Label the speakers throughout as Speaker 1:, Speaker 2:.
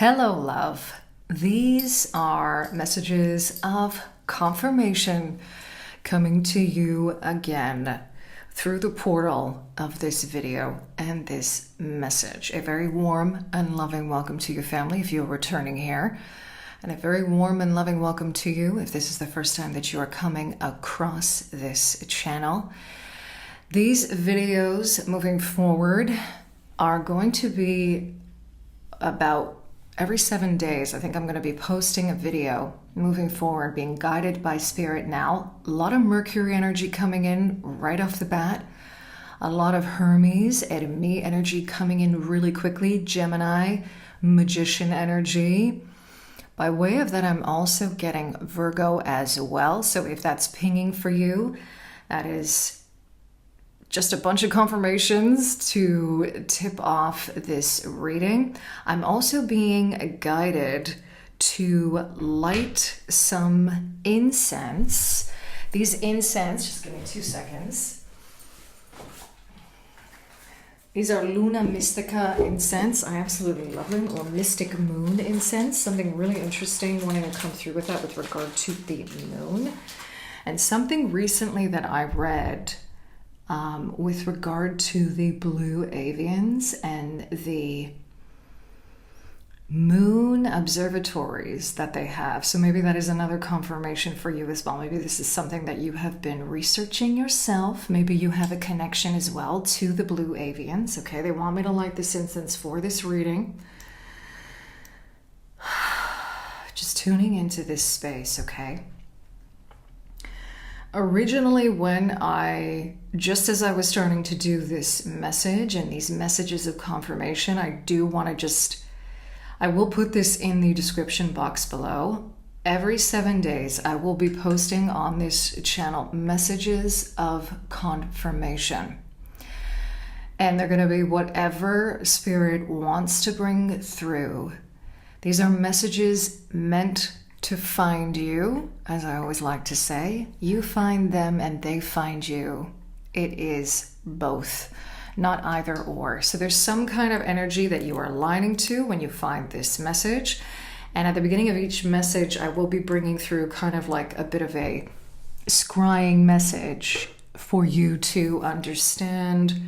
Speaker 1: Hello, love. These are messages of confirmation coming to you again through the portal of this video and this message. A very warm and loving welcome to your family if you're returning here, and a very warm and loving welcome to you if this is the first time that you are coming across this channel. These videos moving forward are going to be about every 7 days. I think I'm going to be posting a video moving forward, being guided by spirit now. A lot of Mercury energy coming in right off the bat. A lot of Hermes and me energy coming in really quickly. Gemini, magician energy. By way of that, I'm also getting Virgo as well. So if that's pinging for you, that is just a bunch of confirmations to tip off this reading. I'm also being guided to light some incense. These incense, just give me 2 seconds. These are Luna Mystica incense. I absolutely love them, or Mystic Moon incense. Something really interesting wanting to come through with that with regard to the moon. And something recently that I read with regard to the blue avians and the moon observatories that they have. So maybe that is another confirmation for you as well. Maybe this is something that you have been researching yourself. Maybe you have a connection as well to the blue avians. Okay, they want me to light this incense for this reading. Just tuning into this space, okay? Originally, just as I was starting to do this message and these messages of confirmation, I will put this in the description box below. Every 7 days, I will be posting on this channel messages of confirmation. And they're going to be whatever spirit wants to bring through. These are messages meant to find you, as I always like to say. You find them and they find you. It is both, not either or. So there's some kind of energy that you are aligning to when you find this message. And at the beginning of each message, I will be bringing through kind of like a bit of a scrying message for you to understand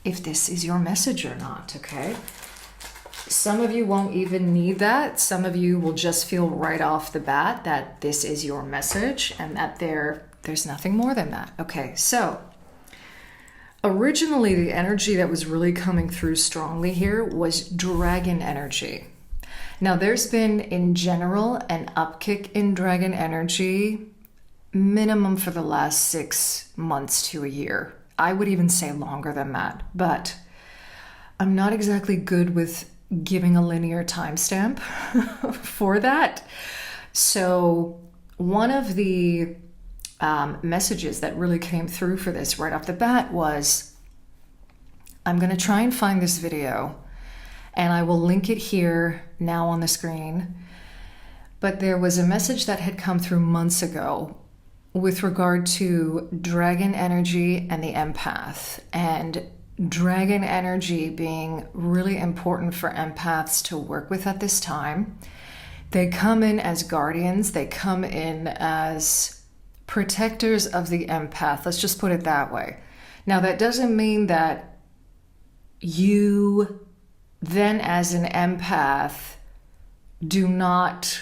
Speaker 1: if this is your message or not, okay? Some of you won't even need that. Some of you will just feel right off the bat that this is your message and that there's nothing more than that. Okay, so originally the energy that was really coming through strongly here was dragon energy. Now there's been in general an upkick in dragon energy minimum for the last 6 months to a year. I would even say longer than that, but I'm not exactly good with giving a linear timestamp for that. So one of the messages that really came through for this right off the bat was, I'm going to try and find this video and I will link it here now on the screen. But there was a message that had come through months ago with regard to dragon energy and the empath, and dragon energy being really important for empaths to work with at this time. They come in as guardians. They come in as protectors of the empath. Let's just put it that way. Now, that doesn't mean that you then as an empath do not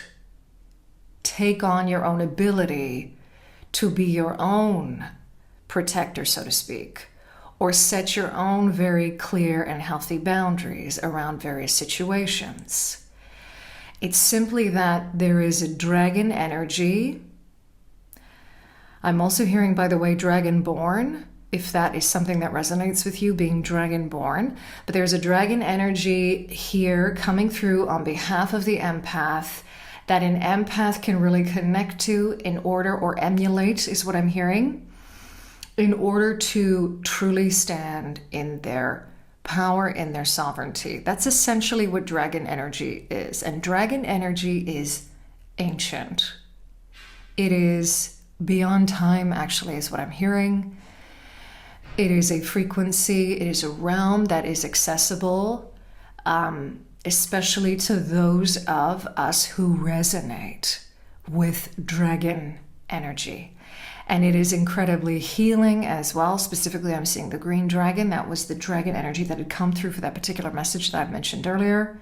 Speaker 1: take on your own ability to be your own protector, so to speak, or set your own very clear and healthy boundaries around various situations. It's simply that there is a dragon energy. I'm also hearing, by the way, dragonborn, if that is something that resonates with you, being dragonborn. But there's a dragon energy here coming through on behalf of the empath that an empath can really connect to in order, or emulate is what I'm hearing, in order to truly stand in their power, in their sovereignty. That's essentially what dragon energy is. And dragon energy is ancient. It is beyond time, actually, is what I'm hearing. It is a frequency. It is a realm that is accessible. especially to those of us who resonate with dragon energy. And it is incredibly healing as well. Specifically, I'm seeing the green dragon. That was the dragon energy that had come through for that particular message that I mentioned earlier.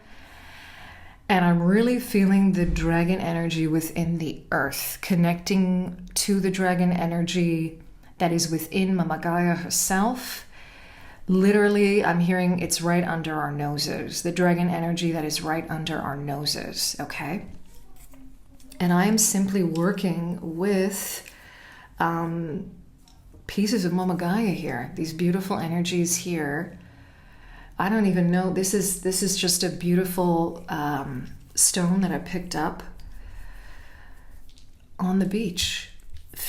Speaker 1: And I'm really feeling the dragon energy within the earth, connecting to the dragon energy that is within Momma Gaia herself. Literally, I'm hearing it's right under our noses. The dragon energy that is right under our noses, okay? And I am simply working with pieces of Momma Gaia here. These beautiful energies here. I don't even know. This is just a beautiful stone that I picked up on the beach.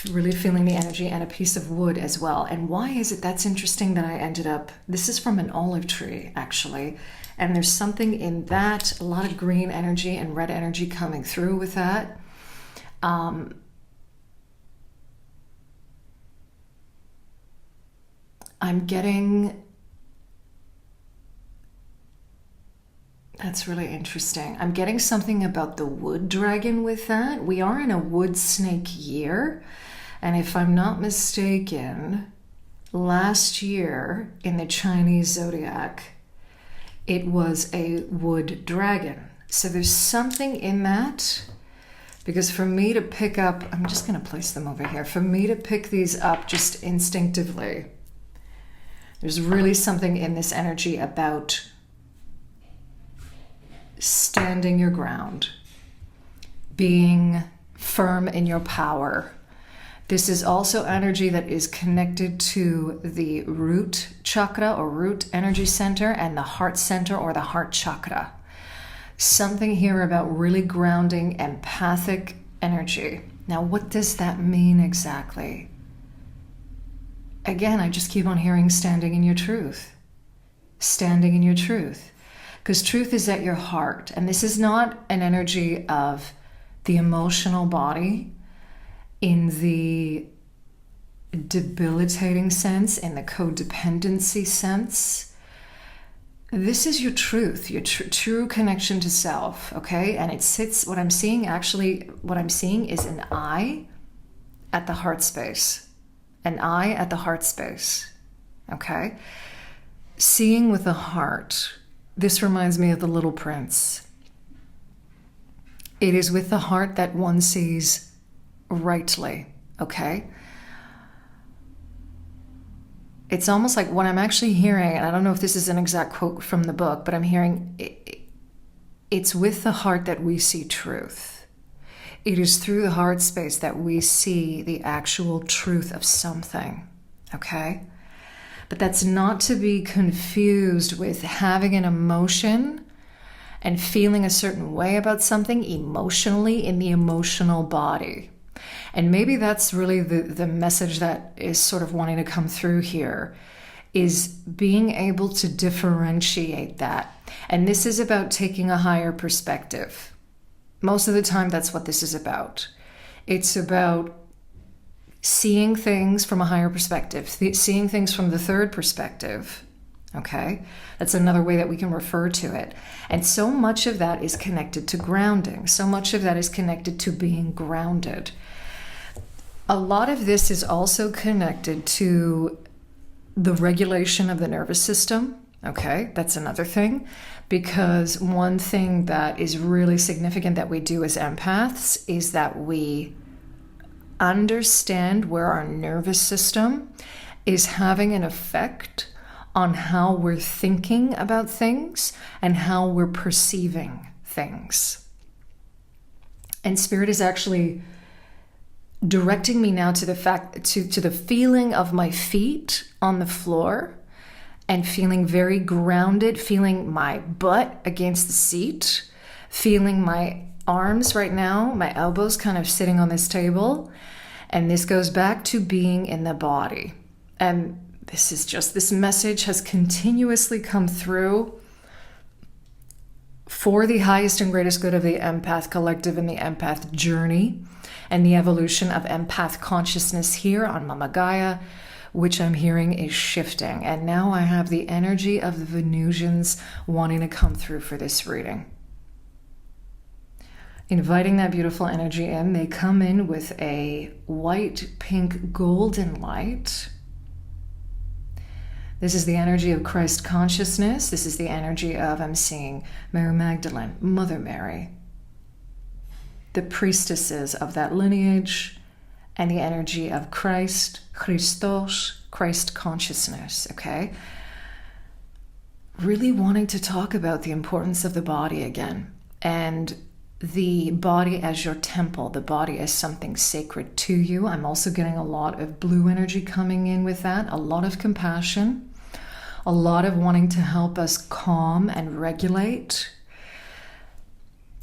Speaker 1: Really feeling the energy, and a piece of wood as well. And why is it that's interesting that I ended up, this is from an olive tree actually, and there's something in that, a lot of green energy and red energy coming through with that. I'm getting, that's really interesting. I'm getting something about the wood dragon with that. We are in a wood snake year. And if I'm not mistaken, last year in the Chinese zodiac, it was a wood dragon. So there's something in that. Because for me to pick up, I'm just going to place them over here. For me to pick these up just instinctively, there's really something in this energy about standing your ground, being firm in your power. This is also energy that is connected to the root chakra or root energy center and the heart center or the heart chakra. Something here about really grounding empathic energy. Now, what does that mean exactly? Again, I just keep on hearing standing in your truth. Standing in your truth. Because truth is at your heart. And this is not an energy of the emotional body in the debilitating sense, in the codependency sense. This is your truth, your true connection to self, okay? And it sits, what I'm seeing is an eye at the heart space. An eye at the heart space, okay? Seeing with the heart. This reminds me of the Little Prince. It is with the heart that one sees rightly, okay? It's almost like what I'm actually hearing, and I don't know if this is an exact quote from the book, but I'm hearing it's with the heart that we see truth. It is through the heart space that we see the actual truth of something, okay? But that's not to be confused with having an emotion and feeling a certain way about something emotionally in the emotional body. And maybe that's really the message that is sort of wanting to come through here, is being able to differentiate that. And this is about taking a higher perspective. Most of the time, that's what this is about. It's about seeing things from a higher perspective, seeing things from the third perspective, okay? That's another way that we can refer to it. And so much of that is connected to grounding. So much of that is connected to being grounded. A lot of this is also connected to the regulation of the nervous system, okay? That's another thing, because one thing that is really significant that we do as empaths is that we understand where our nervous system is having an effect on how we're thinking about things and how we're perceiving things. And Spirit is actually directing me now to the fact, to the feeling of my feet on the floor and feeling very grounded, feeling my butt against the seat, feeling my arms right now, my elbows kind of sitting on this table. And this goes back to being in the body. And this message has continuously come through for the highest and greatest good of the empath collective and the empath journey and the evolution of empath consciousness here on Momma Gaia. which I'm hearing is shifting. And now I have the energy of the Venusians wanting to come through for this reading. Inviting that beautiful energy in. They come in with a white, pink, golden light. This is the energy of Christ consciousness. This is the energy of, I'm seeing Mary Magdalene, Mother Mary, the priestesses of that lineage, and the energy of Christ, Christos, Christ consciousness, okay? Really wanting to talk about the importance of the body again, and the body as your temple, the body as something sacred to you. I'm also getting a lot of blue energy coming in with that, a lot of compassion, a lot of wanting to help us calm and regulate.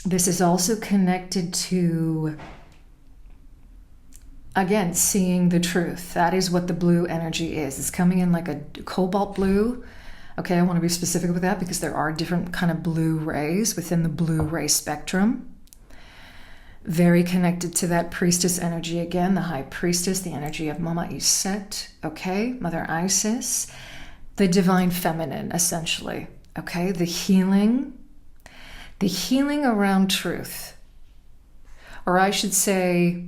Speaker 1: This is also connected to, again, seeing the truth. That is what the blue energy is. It's coming in like a cobalt blue. Okay, I want to be specific with that because there are different kind of blue rays within the blue ray spectrum. Very connected to that priestess energy again, the high priestess, the energy of Mama Iset, okay, Mother Isis, the divine feminine, essentially, okay, the healing around truth, or I should say,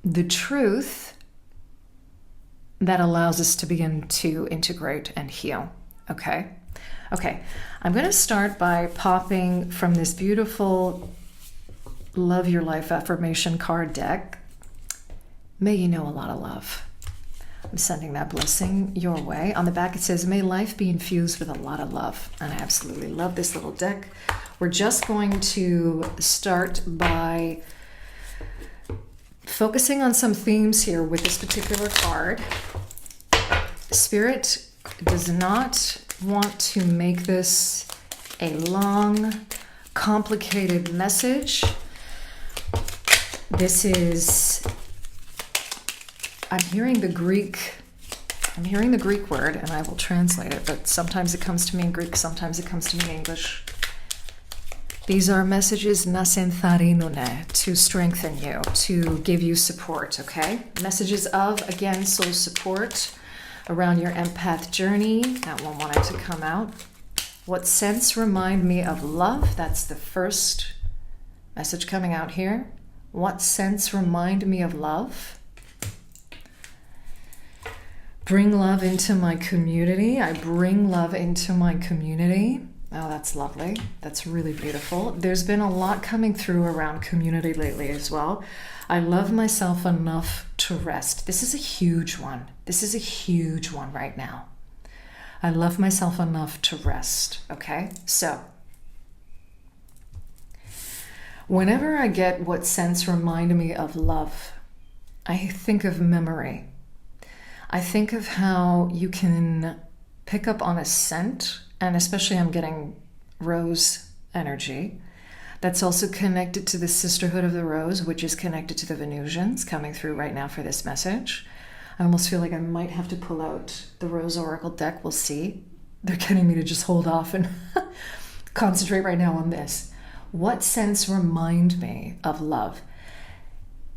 Speaker 1: the truth that allows us to begin to integrate and heal. Okay. I'm going to start by popping from this beautiful Love Your Life affirmation card deck. May you know a lot of love. I'm sending that blessing your way. On the back it says, may life be infused with a lot of love. And I absolutely love this little deck. We're just going to start by focusing on some themes here with this particular card. Spirit does not want to make this a long, complicated message. This is, I'm hearing the Greek word, and I will translate it, but sometimes it comes to me in Greek, sometimes it comes to me in English. These are messages na sentharinone, to strengthen you, to give you support, okay? Messages of, again, soul support around your empath journey. That one wanted to come out. What scents remind me of love? That's the first message coming out here. What scents remind me of love? Bring love into my community. I bring love into my community. Oh, that's lovely. That's really beautiful. There's been a lot coming through around community lately as well. I love myself enough to rest. This is a huge one. This is a huge one right now. I love myself enough to rest. Okay? So, whenever I get what scents remind me of love, I think of memory. I think of how you can pick up on a scent, and especially I'm getting rose energy. That's also connected to the Sisterhood of the Rose, which is connected to the Venusians coming through right now for this message. I almost feel like I might have to pull out the Rose Oracle deck. We'll see. They're getting me to just hold off and concentrate right now on this. What scents remind me of love?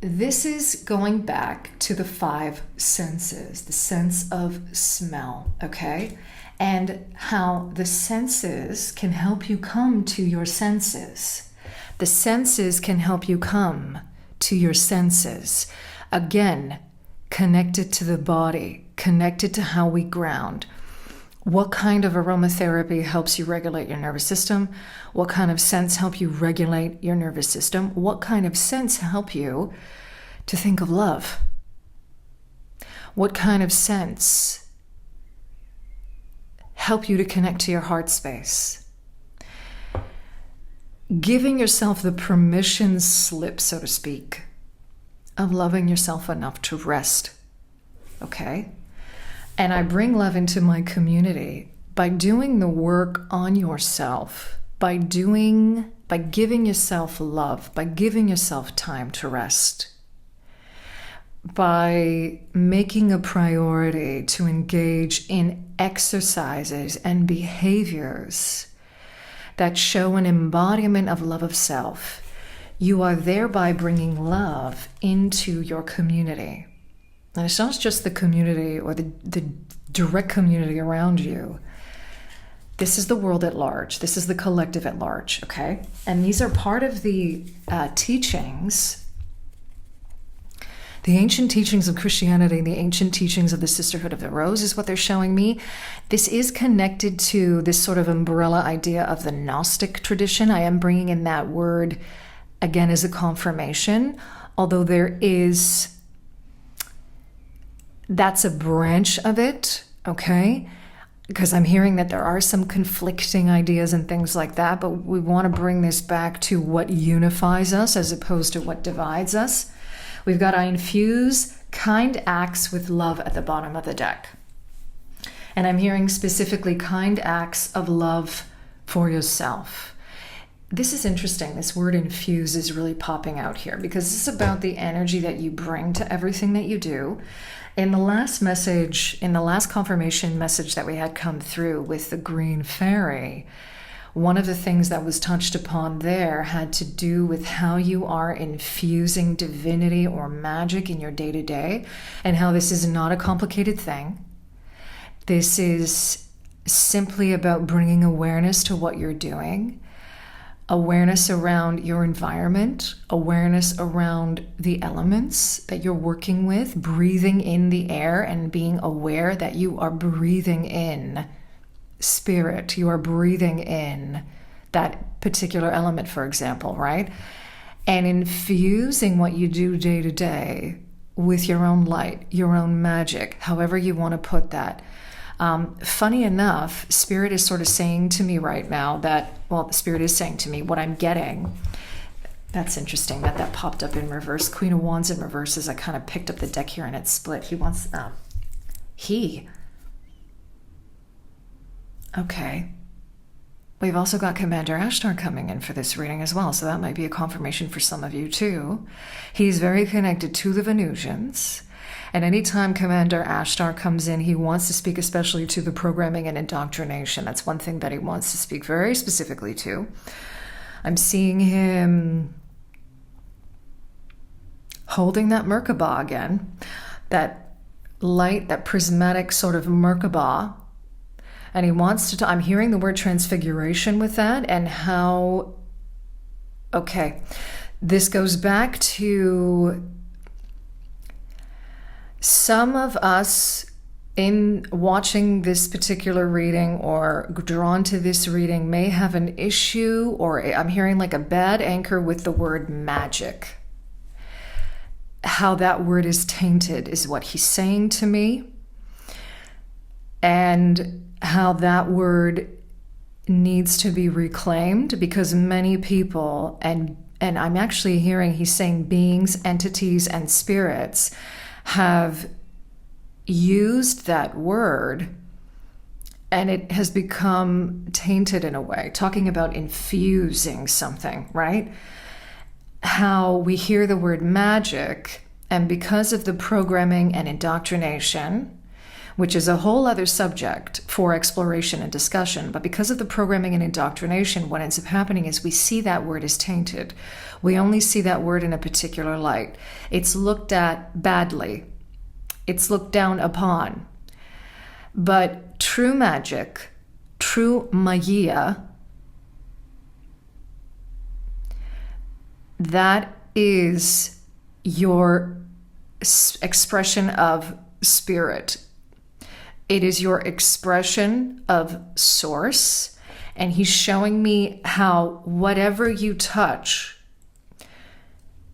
Speaker 1: This is going back to the 5 senses, the sense of smell, okay? And how the senses can help you come to your senses. The senses can help you come to your senses. Again, connected to the body, connected to how we ground. What kind of aromatherapy helps you regulate your nervous system? What kind of scents help you regulate your nervous system? What kind of scents help you to think of love? What kind of scents help you to connect to your heart space? Giving yourself the permission slip, so to speak, of loving yourself enough to rest, okay? And I bring love into my community by doing the work on yourself, by giving yourself love, by giving yourself time to rest, by making a priority to engage in exercises and behaviors that show an embodiment of love of self. You are thereby bringing love into your community. And it's not just the community or the direct community around you. This is the world at large. This is the collective at large, okay? And these are part of the teachings, the ancient teachings of Christianity, the ancient teachings of the Sisterhood of the Rose is what they're showing me. This is connected to this sort of umbrella idea of the Gnostic tradition. I am bringing in that word again as a confirmation, although that's a branch of it, okay? Because I'm hearing that there are some conflicting ideas and things like that, but we want to bring this back to what unifies us as opposed to what divides us. We've got I infuse kind acts with love at the bottom of the deck. And I'm hearing specifically kind acts of love for yourself. This is interesting. This word infuse is really popping out here because this is about the energy that you bring to everything that you do. In the last message, in the last confirmation message that we had come through with the green fairy, one of the things that was touched upon there had to do with how you are infusing divinity or magic in your day-to-day, and how this is not a complicated thing. This is simply about bringing awareness to what you're doing, awareness around your environment, awareness around the elements that you're working with, breathing in the air and being aware that you are breathing in spirit, you are breathing in that particular element, for example, right? And infusing what you do day to day with your own light, your own magic, however you want to put that. Funny enough, Spirit is sort of saying to me right now that, well, Spirit is saying to me what I'm getting. That's interesting that popped up in reverse. Queen of Wands in reverse as I kind of picked up the deck here and it's split. Okay. We've also got Commander Ashtar coming in for this reading as well, so that might be a confirmation for some of you too. He's very connected to the Venusians. And anytime Commander Ashtar comes in, he wants to speak especially to the programming and indoctrination. That's one thing that he wants to speak very specifically to. I'm seeing him holding that Merkaba again, that light, that prismatic sort of Merkaba. And he wants to, I'm hearing the word transfiguration with that and how, okay, this goes back to some of us in watching this particular reading or drawn to this reading may have an issue, or I'm hearing like a bad anchor with the word magic. How that word is tainted is what he's saying to me. And how that word needs to be reclaimed, because many people, and I'm actually hearing he's saying beings, entities, and spirits have used that word and it has become tainted in a way, talking about infusing something, right? How we hear the word magic, and because of the programming and indoctrination, which is a whole other subject for exploration and discussion, but because of the programming and indoctrination, what ends up happening is we see that word as tainted. We only see that word in a particular light. It's looked at badly. It's looked down upon. But true magic, true magia, that is your expression of spirit. It is your expression of source. And he's showing me how whatever you touch,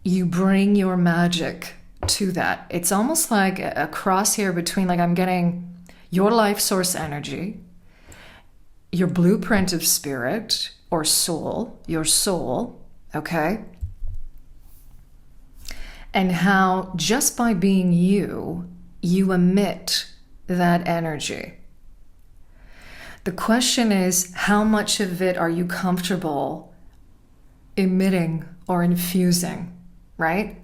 Speaker 1: you bring your magic to that. It's almost like a crosshair between, like, I'm getting your life source energy, your blueprint of spirit or soul, your soul, okay? And how just by being you, you emit that energy. The question is, how much of it are you comfortable emitting or infusing, right?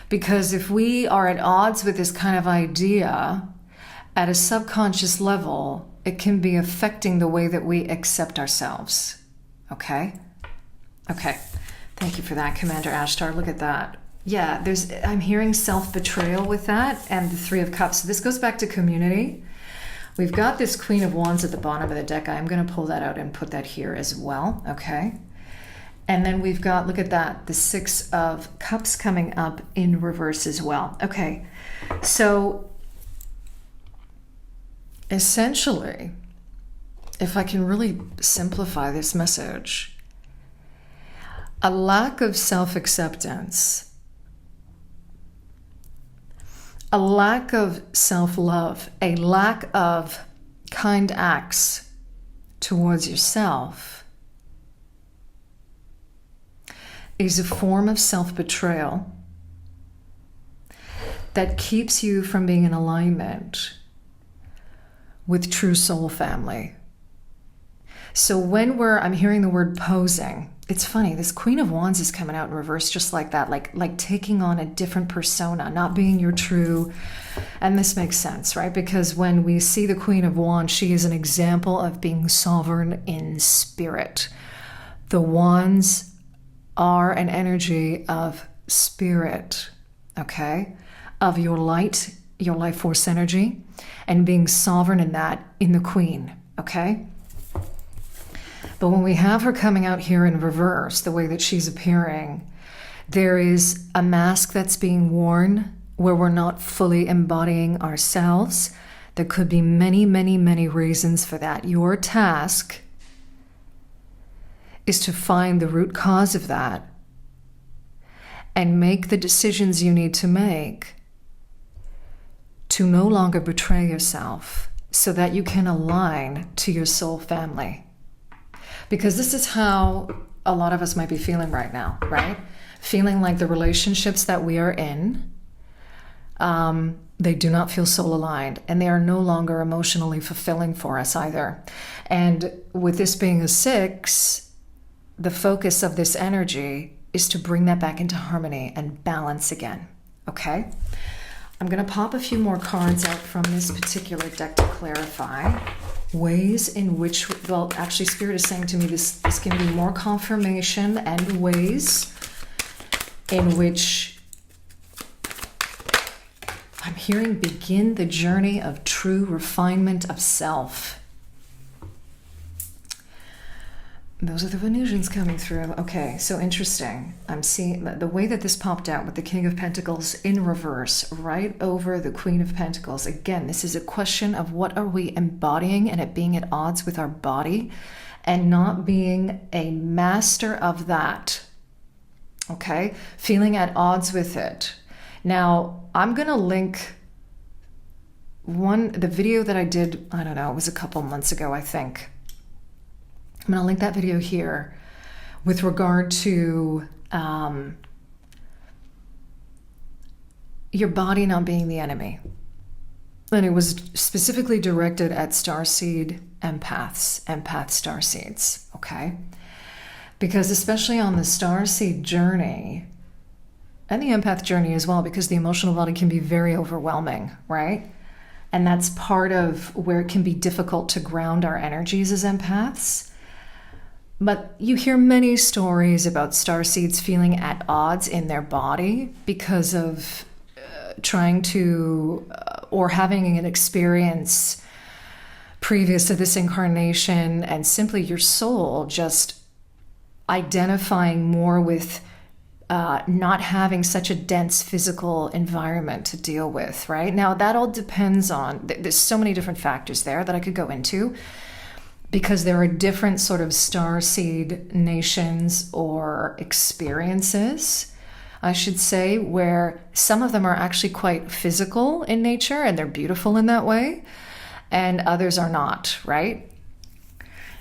Speaker 1: Because if we are at odds with this kind of idea at a subconscious level, it can be affecting the way that we accept ourselves. Okay? Okay. Thank you for that, Commander Ashtar. Look at that. yeah, I'm hearing self-betrayal with that, and the Three of Cups. So this goes back to community. We've got this Queen of Wands at the bottom of the deck. I'm going to pull that out and put that here as well, okay? And then we've got, look at that, the Six of Cups coming up in reverse as well. Okay, so essentially, if I can really simplify this message, a lack of self-acceptance, a lack of self-love, a lack of kind acts towards yourself is a form of self-betrayal that keeps you from being in alignment with true soul family. So when I'm hearing the word posing, it's funny, this Queen of Wands is coming out in reverse just like that, like taking on a different persona, not being your true, and this makes sense, right? Because when we see the Queen of Wands, she is an example of being sovereign in spirit. The Wands are an energy of spirit, okay? Of your light, your life force energy, and being sovereign in that, in the Queen, okay? But when we have her coming out here in reverse, the way that she's appearing, there is a mask that's being worn where we're not fully embodying ourselves. There could be many, many, many reasons for that. Your task is to find the root cause of that and make the decisions you need to make to no longer betray yourself so that you can align to your soul family. Because this is how a lot of us might be feeling right now, right? Feeling like the relationships that we are in, they do not feel soul aligned, and they are no longer emotionally fulfilling for us either. And with this being a 6, the focus of this energy is to bring that back into harmony and balance again, okay? I'm going to pop a few more cards out from this particular deck to clarify ways in which, well, actually Spirit is saying to me this can be more confirmation and ways in which I'm hearing begin the journey of true refinement of self. Those are the Venusians coming through. Okay, so interesting. I'm seeing the way that this popped out with the King of Pentacles in reverse, right over the Queen of Pentacles. Again, this is a question of what are we embodying and it being at odds with our body and not being a master of that. Okay, feeling at odds with it. Now, I'm going to link the video that I did, I don't know, it was a couple months ago, I think. I'm going to link that video here with regard to your body not being the enemy. And it was specifically directed at starseed empaths, empath starseeds, okay? Because especially on the starseed journey, and the empath journey as well, because the emotional body can be very overwhelming, right? And that's part of where it can be difficult to ground our energies as empaths. But you hear many stories about starseeds feeling at odds in their body because of trying to, or having an experience previous to this incarnation, and simply your soul just identifying more with not having such a dense physical environment to deal with, right? Now, that all depends on, there's so many different factors there that I could go into, because there are different sort of starseed nations or experiences, I should say, where some of them are actually quite physical in nature and they're beautiful in that way, and others are not, right?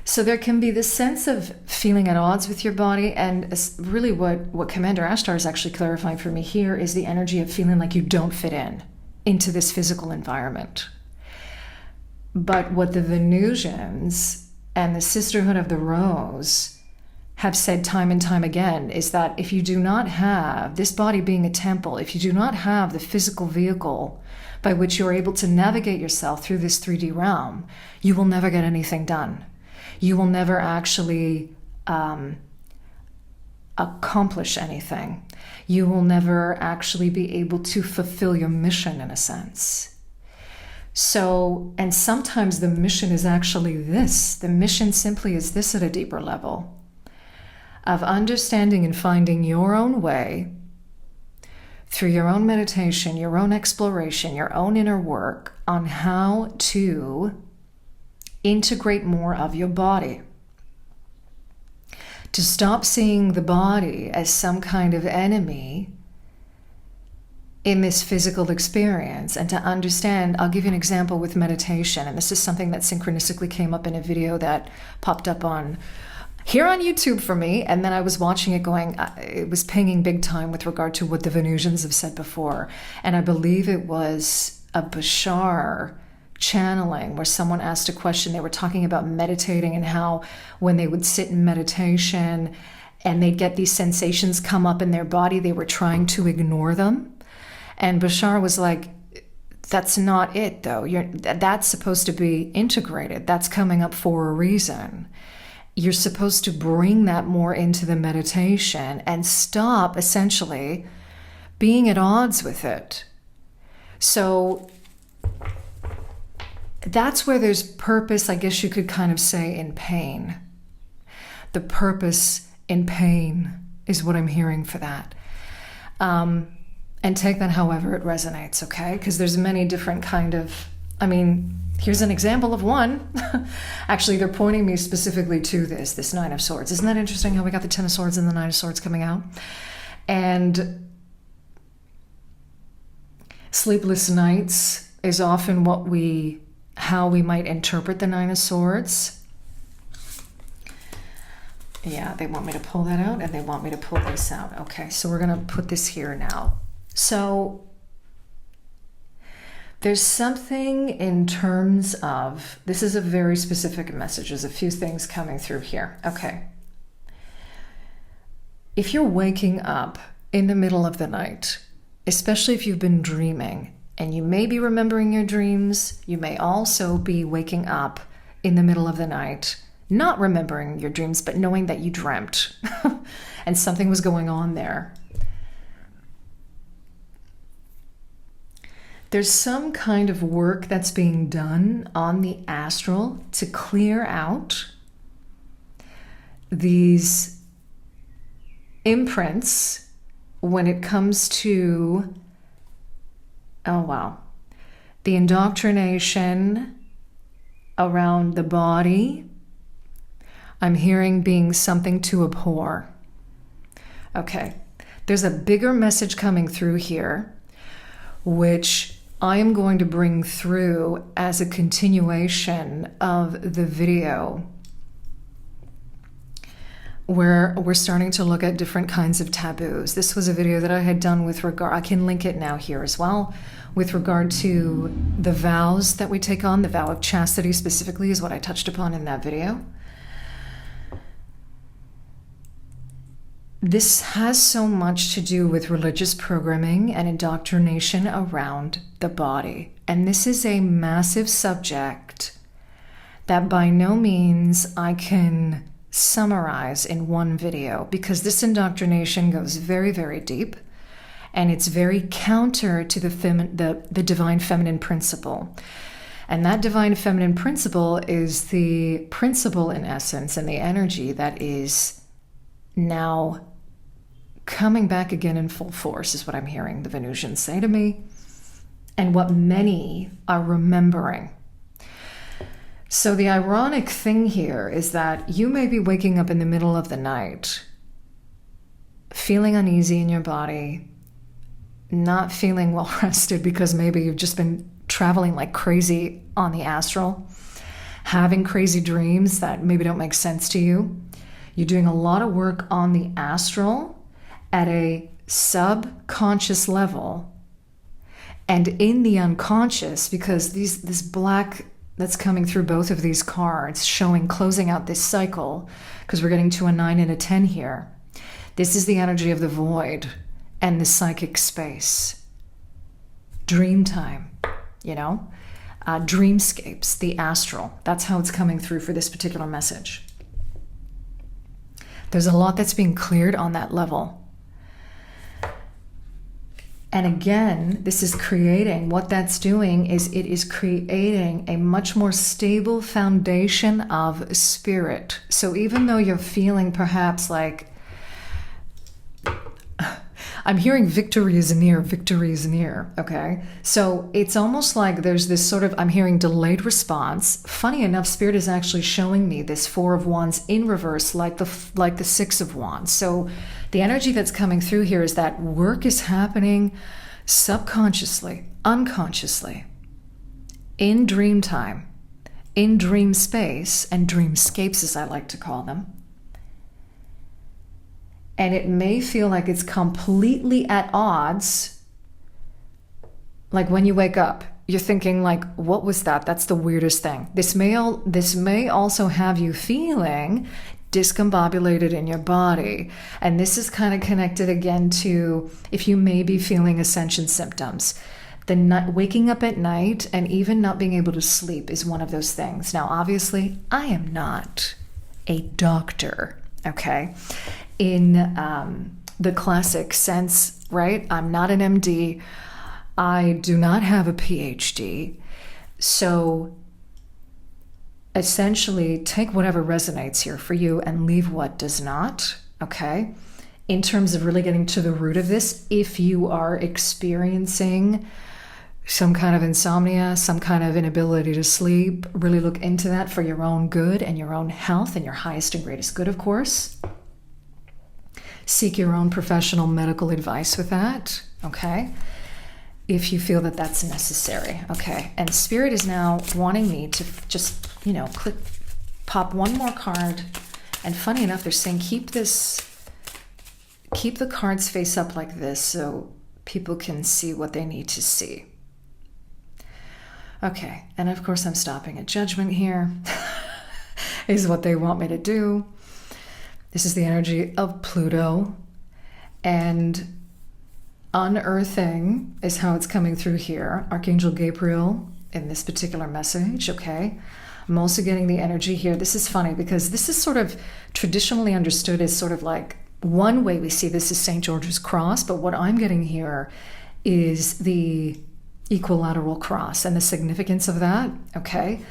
Speaker 1: So there can be this sense of feeling at odds with your body, and really what Commander Ashtar is actually clarifying for me here is the energy of feeling like you don't fit into this physical environment. But what the Venusians and the Sisterhood of the Rose have said time and time again is that if you do not have this body being a temple, if you do not have the physical vehicle by which you're able to navigate yourself through this 3D realm, you will never get anything done. You will never actually accomplish anything. You will never actually be able to fulfill your mission in a sense. So, and sometimes the mission is actually this. The mission simply is this at a deeper level of understanding and finding your own way through your own meditation, your own exploration, your own inner work on how to integrate more of your body. To stop seeing the body as some kind of enemy in this physical experience, and to understand. I'll give you an example with meditation, and this is something that synchronistically came up in a video that popped up here on YouTube for me, and then I was watching it going, it was pinging big time with regard to what the Venusians have said before, and I believe it was a Bashar channeling where someone asked a question. They were talking about meditating and how when they would sit in meditation and they'd get these sensations come up in their body, they were trying to ignore them. And Bashar was like, that's not it though. That's supposed to be integrated. That's coming up for a reason. You're supposed to bring that more into the meditation and stop essentially being at odds with it. So that's where there's purpose, I guess you could kind of say, in pain. The purpose in pain is what I'm hearing for that. And take that however it resonates, okay? Because there's many different kind of, here's an example of one. Actually, they're pointing me specifically to this Nine of Swords. Isn't that interesting how we got the Ten of Swords and the Nine of Swords coming out? And sleepless nights is often how we might interpret the Nine of Swords. Yeah, they want me to pull that out and they want me to pull this out. Okay, so we're going to put this here now. So there's something in terms of, this is a very specific message. There's a few things coming through here. Okay. If you're waking up in the middle of the night, especially if you've been dreaming, and you may be remembering your dreams, you may also be waking up in the middle of the night, not remembering your dreams, but knowing that you dreamt and something was going on there. There's some kind of work that's being done on the astral to clear out these imprints when it comes to, the indoctrination around the body. I'm hearing being something to abhor. Okay, there's a bigger message coming through here, which I am going to bring through as a continuation of the video, where we're starting to look at different kinds of taboos. This was a video that I had done with regard, I can link it now here as well, with regard to the vows that we take on. The vow of chastity specifically is what I touched upon in that video. This has so much to do with religious programming and indoctrination around the body. And this is a massive subject that by no means I can summarize in one video, because this indoctrination goes very, very deep, and it's very counter to the divine feminine principle. And that divine feminine principle is the principle in essence and the energy that is now coming back again in full force, is what I'm hearing the Venusians say to me, and what many are remembering. So the ironic thing here is that you may be waking up in the middle of the night, feeling uneasy in your body, not feeling well rested because maybe you've just been traveling like crazy on the astral, having crazy dreams that maybe don't make sense to you. You're doing a lot of work on the astral at a subconscious level and in the unconscious, because this black that's coming through both of these cards showing closing out this cycle, because we're getting to a 9 and a 10 here. This is the energy of the void and the psychic space. Dream time, dreamscapes, the astral. That's how it's coming through for this particular message. There's a lot that's being cleared on that level. And again, this is creating, what that's doing is it is creating a much more stable foundation of spirit. So even though you're feeling perhaps like, I'm hearing victory is near, okay? So it's almost like there's this sort of, I'm hearing delayed response. Funny enough, Spirit is actually showing me this Four of Wands in reverse, like the Six of Wands. So the energy that's coming through here is that work is happening subconsciously, unconsciously, in dream time, in dream space, and dreamscapes as I like to call them. And it may feel like it's completely at odds. Like when you wake up, you're thinking like, what was that? That's the weirdest thing. This may also have you feeling discombobulated in your body. And this is kind of connected again to if you may be feeling ascension symptoms. Waking up at night and even not being able to sleep is one of those things. Now, obviously, I am not a doctor, okay? In the classic sense, right? I'm not an MD. I do not have a PhD. So essentially take whatever resonates here for you and leave what does not, okay? In terms of really getting to the root of this, if you are experiencing some kind of insomnia, some kind of inability to sleep, really look into that for your own good and your own health and your highest and greatest good, of course. Seek your own professional medical advice with that, okay? If you feel that that's necessary, okay? And Spirit is now wanting me to just, pop one more card. And funny enough, they're saying keep the cards face up like this so people can see what they need to see. Okay, and of course I'm stopping at judgment here, is what they want me to do. This is the energy of Pluto, and unearthing is how it's coming through here. Archangel Gabriel in this particular message, okay? I'm also getting the energy here. This is funny because this is sort of traditionally understood as sort of like one way we see this is St. George's Cross, but what I'm getting here is the equilateral cross and the significance of that, okay?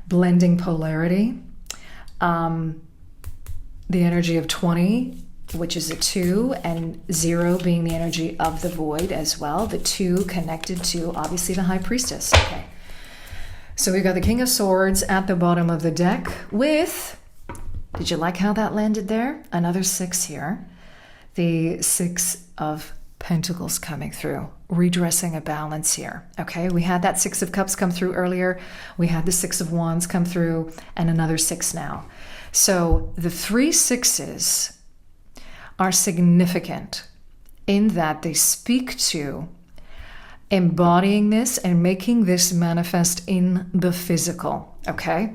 Speaker 1: Blending polarity. The energy of 20, which is a 2, and 0 being the energy of the void as well. The 2 connected to, obviously, the High Priestess. Okay. So we've got the King of Swords at the bottom of the deck with, did you like how that landed there? Another 6 here. The 6 of Pentacles coming through, redressing a balance here. Okay, we had that 6 of Cups come through earlier. We had the 6 of Wands come through, and another 6 now. So the 3 6s are significant in that they speak to embodying this and making this manifest in the physical, okay?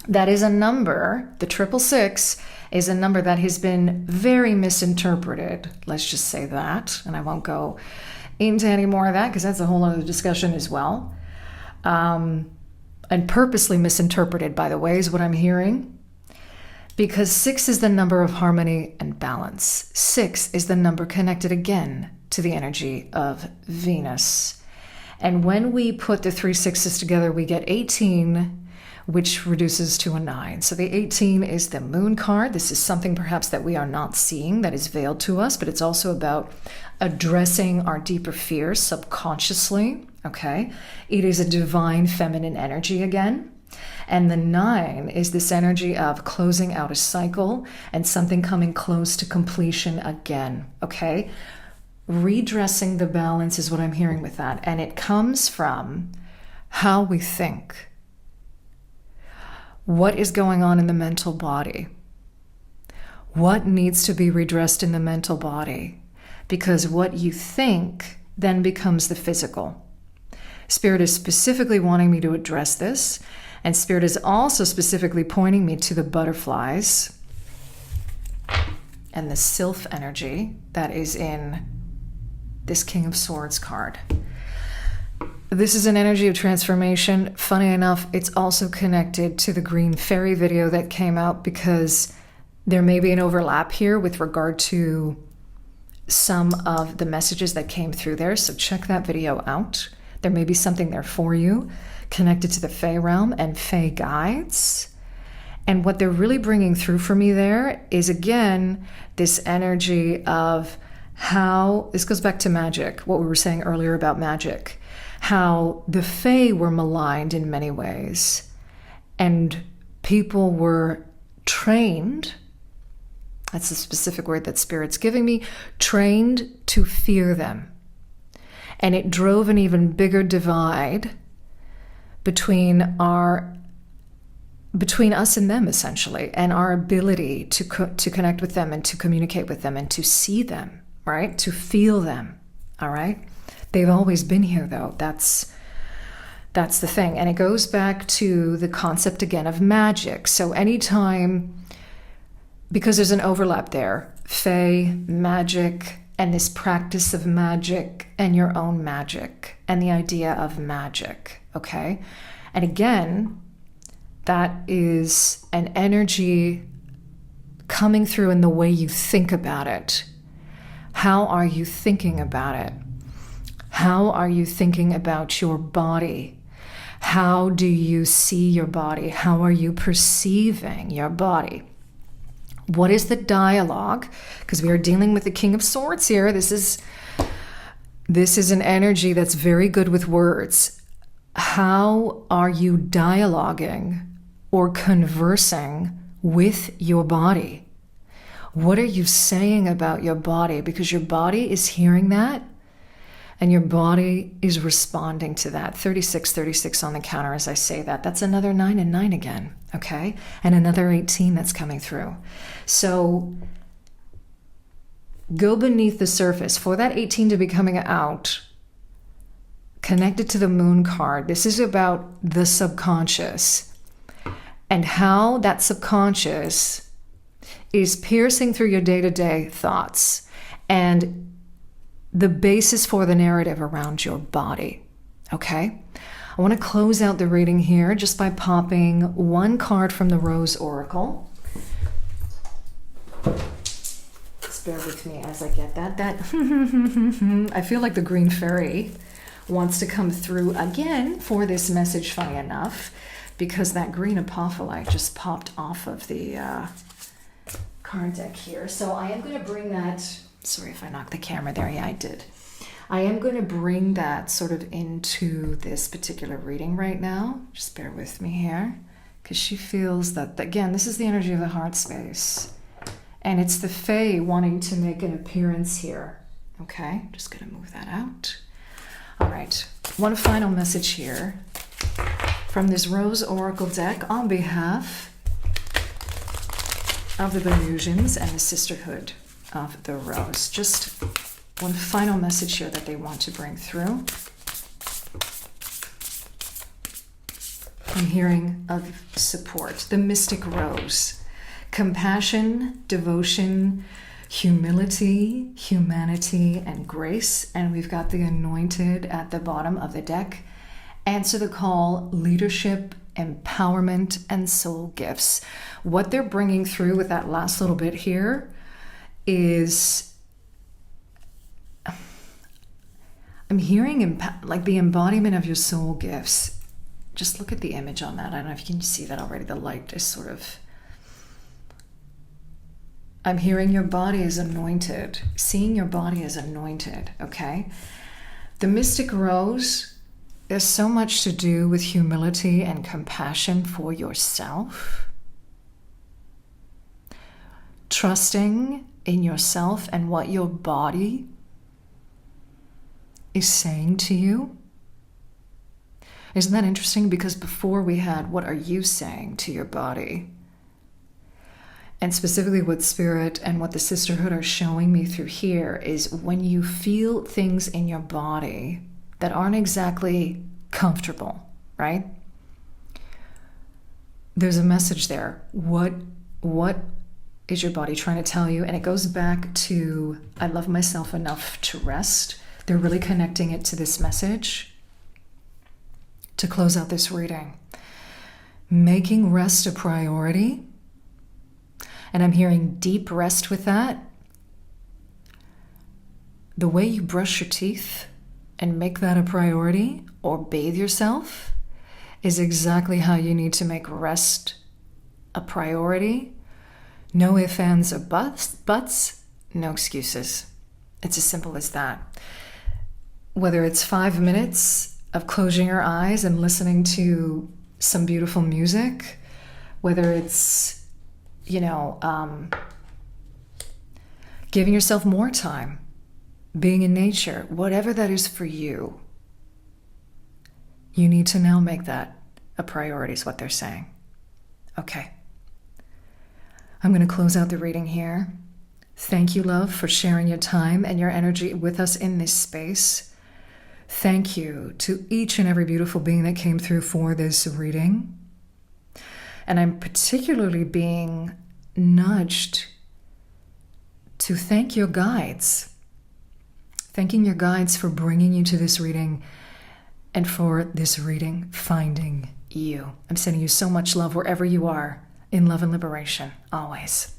Speaker 1: That is a number, the 666 is a number that has been very misinterpreted. Let's just say that, and I won't go into any more of that because that's a whole other discussion as well. And purposely misinterpreted, by the way, is what I'm hearing. Because 6 is the number of harmony and balance. 6 is the number connected again to the energy of Venus. And when we put the 3 6s together, we get 18, which reduces to a 9. So the 18 is the Moon card. This is something perhaps that we are not seeing, that is veiled to us, but it's also about addressing our deeper fears subconsciously, okay? It is a divine feminine energy again. And the 9 is this energy of closing out a cycle and something coming close to completion again, okay? Redressing the balance is what I'm hearing with that. And it comes from how we think. What is going on in the mental body? What needs to be redressed in the mental body? Because what you think then becomes the physical. Spirit is specifically wanting me to address this, and Spirit is also specifically pointing me to the butterflies and the sylph energy that is in this King of Swords card. This is an energy of transformation. Funny enough, it's also connected to the Green Fairy video that came out because There may be an overlap here with regard to some of the messages that came through there, so check that video out. There may be something there for you connected to the Fae realm and Fae guides. And what they're really bringing through for me there is, again, this energy of how, this goes back to magic, what we were saying earlier about magic, how the Fae were maligned in many ways, and people were trained, that's the specific word that Spirit's giving me, trained to fear them. And it drove an even bigger divide between us and them, essentially, and our ability to connect with them and to communicate with them and to see them, right? To feel them, all right? They've always been here, though. That's the thing. And it goes back to the concept, again, of magic. So anytime, because there's an overlap there, Fae, magic, and this practice of magic and your own magic and the idea of magic, okay? And again, that is an energy coming through in the way you think about it. How are you thinking about it? How are you thinking about your body? How do you see your body? How are you perceiving your body? What is the dialogue? Because we are dealing with the King of Swords here. This is an energy that's very good with words. How are you dialoguing or conversing with your body? What are you saying about your body? Because your body is hearing that, and your body is responding to that. 36 on the counter as I say that. That's another 9 and 9 again, okay? And another 18 that's coming through. So go beneath the surface. For that 18 to be coming out, connected to the Moon card, this is about the subconscious and how that subconscious is piercing through your day-to-day thoughts and the basis for the narrative around your body, okay? I want to close out the reading here just by popping one card from the Rose Oracle. Just bear with me as I get that. I feel like the Green Fairy wants to come through again for this message, funny enough, because that green apophyllite just popped off of the card deck here. So I am going to bring that, sorry if I knocked the camera there, yeah I did. I am going to bring that sort of into this particular reading right now. Just bear with me here, because she feels that, again, this is the energy of the heart space. And it's the Fae wanting to make an appearance here. Okay, just going to move that out. All right, one final message here from this Rose Oracle deck on behalf of the Venusians and the Sisterhood of the Rose. Just one final message here that they want to bring through. I'm hearing of support. The Mystic Rose. Compassion, devotion, humility, humanity, and grace. And we've got the Anointed at the bottom of the deck. Answer the call, leadership, empowerment, and soul gifts. What they're bringing through with that last little bit here is, I'm hearing like the embodiment of your soul gifts. Just look at the image on that. I don't know if you can see that already. The light is sort of, I'm hearing your body is anointed, seeing your body as anointed, okay? The Mystic Rose, there's so much to do with humility and compassion for yourself. Trusting in yourself and what your body is saying to you. Isn't that interesting? Because before we had, what are you saying to your body? And specifically what Spirit and what the Sisterhood are showing me through here is when you feel things in your body that aren't exactly comfortable, right? There's a message there. What is your body trying to tell you? And it goes back to, I love myself enough to rest. They're really connecting it to this message to close out this reading. Making rest a priority And I'm hearing deep rest with that. The way you brush your teeth and make that a priority, or bathe yourself, is exactly how you need to make rest a priority. No ifs, ands, or buts, no excuses. It's as simple as that. Whether it's 5 minutes of closing your eyes and listening to some beautiful music, whether it's, giving yourself more time, being in nature, whatever that is for you, you need to now make that a priority, is what they're saying. Okay. I'm going to close out the reading here. Thank you, love, for sharing your time and your energy with us in this space. Thank you to each and every beautiful being that came through for this reading. And I'm particularly being nudged to thank your guides. Thanking your guides for bringing you to this reading, and for this reading finding you. I'm sending you so much love wherever you are, in love and liberation, always.